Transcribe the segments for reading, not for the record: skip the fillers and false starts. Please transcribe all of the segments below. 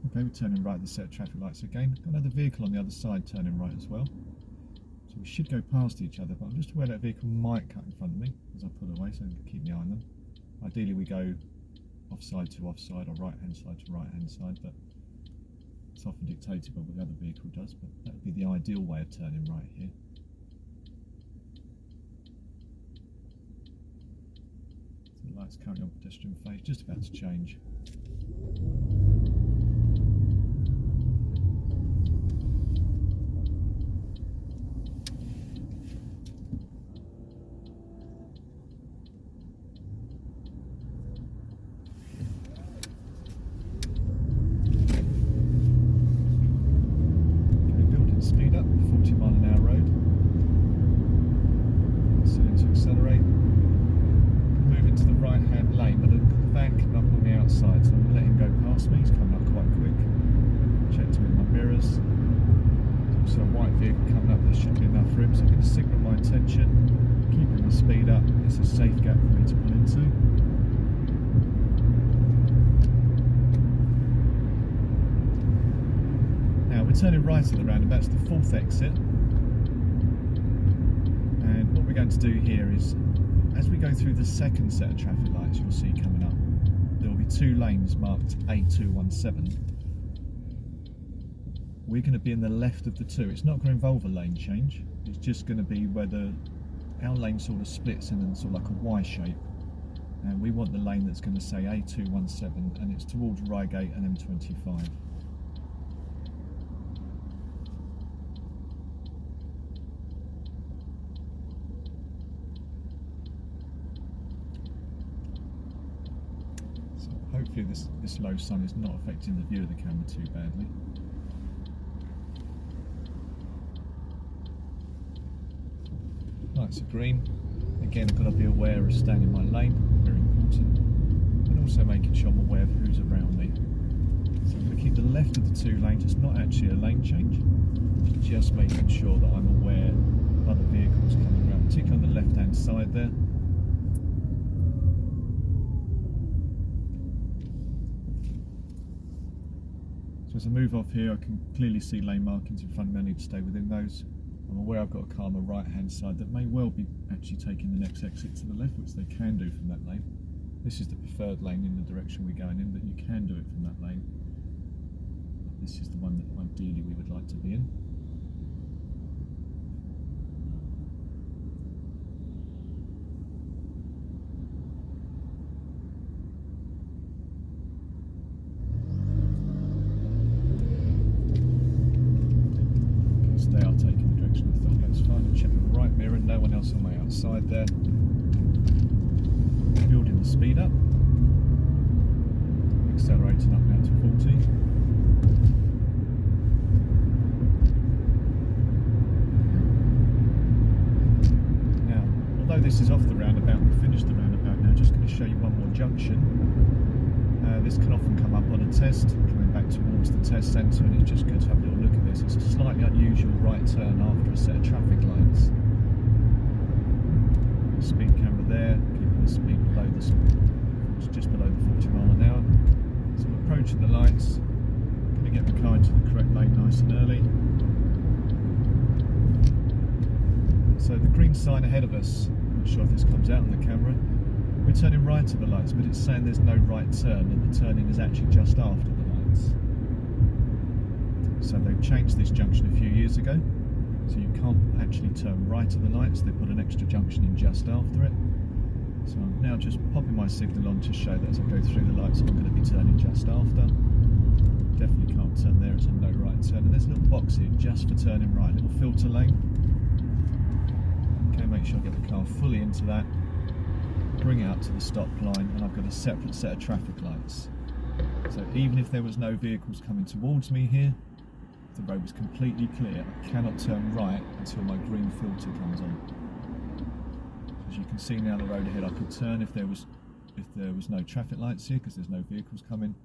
Okay, we're turning right at the set of traffic lights again. Got another vehicle on the other side turning right as well. So we should go past each other, but I'm just aware that vehicle might cut in front of me as I pull away, so keep my eye on them. Ideally we go offside to offside or right hand side to right hand side, but it's often dictated by what the other vehicle does, but that would be the ideal way of turning right here. So the light's currently on pedestrian phase, just about to change. Speed up, 40 mile an hour road. Starting to accelerate. Move into the right hand lane, but I've got the van coming up on the outside, so I'm going to let him go past me. He's coming up quite quick. Checked him with my mirrors. There's also a white vehicle coming up, there should be enough for him, so I'm going to signal my intention, keeping the speed up. It's a safe gap for me to pull into. We're turning right at the roundabout, it's the fourth exit, and what we're going to do here is, as we go through the second set of traffic lights you'll see coming up, there will be two lanes marked A217. We're going to be in the left of the two. It's not going to involve a lane change, it's just going to be where our lane sort of splits in sort of like a Y shape, and we want the lane that's going to say A217, and it's towards Reigate and M25. Hopefully this low sun is not affecting the view of the camera too badly. Lights are green. Again, I've got to be aware of staying in my lane, very important. And also making sure I'm aware of who's around me. So I'm going to keep the left of the two lanes. It's not actually a lane change, just making sure that I'm aware of other vehicles coming around, particularly on the left hand side there. So as I move off here, I can clearly see lane markings in front of me. I need to stay within those. I'm aware I've got a car on the right hand side that may well be actually taking the next exit to the left, which they can do from that lane. This is the preferred lane in the direction we're going in, but you can do it from that lane. This is the one that ideally we would like to be in. They are taking the direction I thought. That's fine. I'm checking the right mirror, no one else on my outside there. Building the speed up. Accelerating up now to 40. Now, although this is off the roundabout, we've finished the roundabout now, just going to show you one more junction. This can often come up on a test, coming back towards the test centre, and it's just good to have a little look at this. It's a slightly unusual right turn after a set of traffic lights. Speed camera there, keeping the speed below it's just below the 40 mile an hour. So I'm approaching the lights, going to get the car into the correct lane nice and early. So the green sign ahead of us, I'm not sure if this comes out on the camera, we're turning right at the lights, but it's saying there's no right turn, and the turning is actually just after the lights. So they've changed this junction a few years ago, so you can't actually turn right at the lights. They put an extra junction in just after it. So I'm now just popping my signal on to show that as I go through the lights I'm going to be turning just after. Definitely can't turn there, it's a no right turn. And there's a little box here just for turning right, little filter lane. Okay, make sure I get the car fully into that. Bring it up to the stop line, and I've got a separate set of traffic lights. So even if there was no vehicles coming towards me here, if the road was completely clear, I cannot turn right until my green filter comes on. As you can see now, the road ahead I could turn if there was no traffic lights here, because there's no vehicles coming,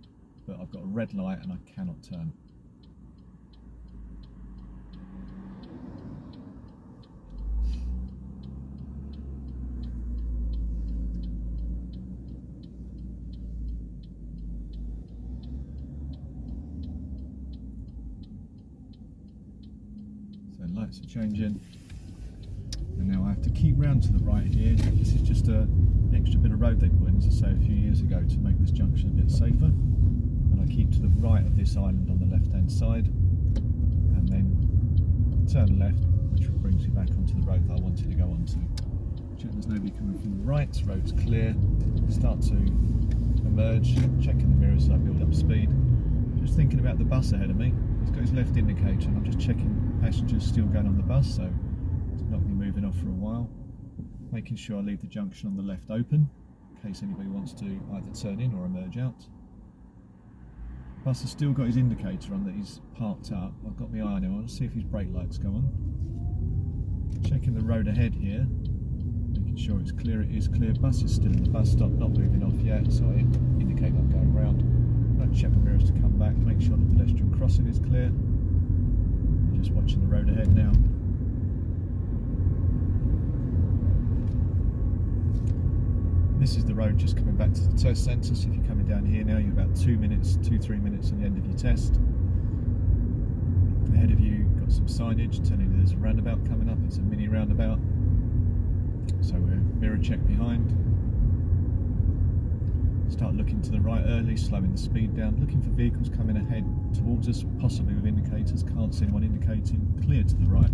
but I've got a red light and I cannot turn. lights are changing. And now I have to keep round to the right here. This is just an extra bit of road they put in, as I say, a few years ago to make this junction a bit safer. And I keep to the right of this island on the left hand side, and then turn left, which brings me back onto the road that I wanted to go onto. Check there's nobody coming from the right, road's clear. Start to emerge, checking the mirrors as I build up speed. Just thinking about the bus ahead of me. He's got his left indicator and I'm just checking passengers still going on the bus, so it's not going to be moving off for a while. Making sure I leave the junction on the left open in case anybody wants to either turn in or emerge out. Bus has still got his indicator on that he's parked up. I've got my eye on him. I'll see if his brake lights go on. Checking the road ahead here, making sure it's clear. It is clear. Bus is still in the bus stop, not moving off yet, so I indicate I'm going round. I'll check the mirrors to come back, make sure the pedestrian crossing is clear. I'm just watching the road ahead now. This is the road just coming back to the test centre, so if you're coming down here now, you're about 3 minutes on the end of your test. Ahead of you, got some signage telling you there's a roundabout coming up. It's a mini roundabout, so we're mirror check behind. Start looking to the right early, slowing the speed down, looking for vehicles coming ahead towards us, possibly with indicators. Can't see anyone indicating. Clear to the right.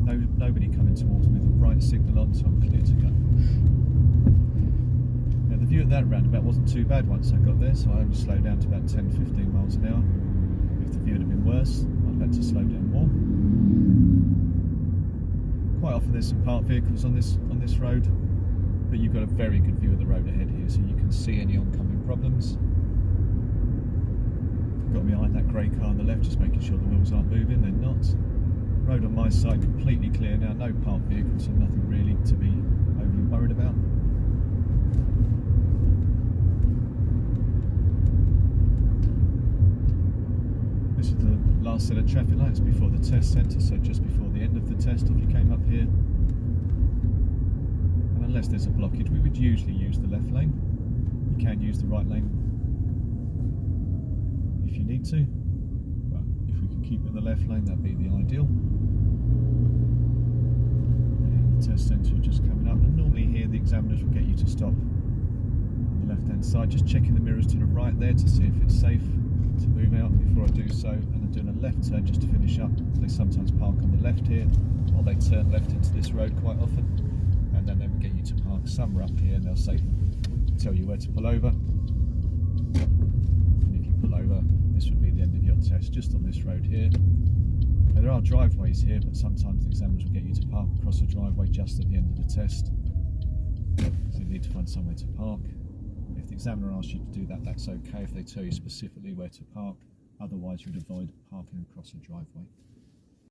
Nobody coming towards me with the right signal on, so I'm clear to go. Now the view at that roundabout wasn't too bad once I got there, so I only slowed down to about 10-15 miles an hour. If the view had been worse, I'd have had to slow down more. Quite often there's some parked vehicles on this road, but you've got a very good view of the road ahead here, so you can see any oncoming problems. Got me behind that grey car on the left, just making sure the wheels aren't moving. They're not. Road on my side completely clear now, no parked vehicles, so nothing really to be overly worried about. This is the last set of traffic lights before the test centre, so just before the end of the test if you came up here. And unless there's a blockage, we would usually use the left lane. You can use the right lane if you need to, but if we can keep it in the left lane, that'd be the ideal. And the test centre is just coming up, and normally here the examiners will get you to stop on the left hand side, just checking the mirrors to the right there to see if it's safe to move out before I do so. And I'm doing a left turn just to finish up. They sometimes park on the left here, or they turn left into this road quite often, and then they will get you to park somewhere up here and they'll say, tell you where to pull over. And if you pull over, this would be the end of your test, just on this road here. Now, there are driveways here, but sometimes the examiners will get you to park across a driveway just at the end of the test, so you need to find somewhere to park. If the examiner asks you to do that, that's okay if they tell you specifically where to park. Otherwise, you'd avoid parking across a driveway.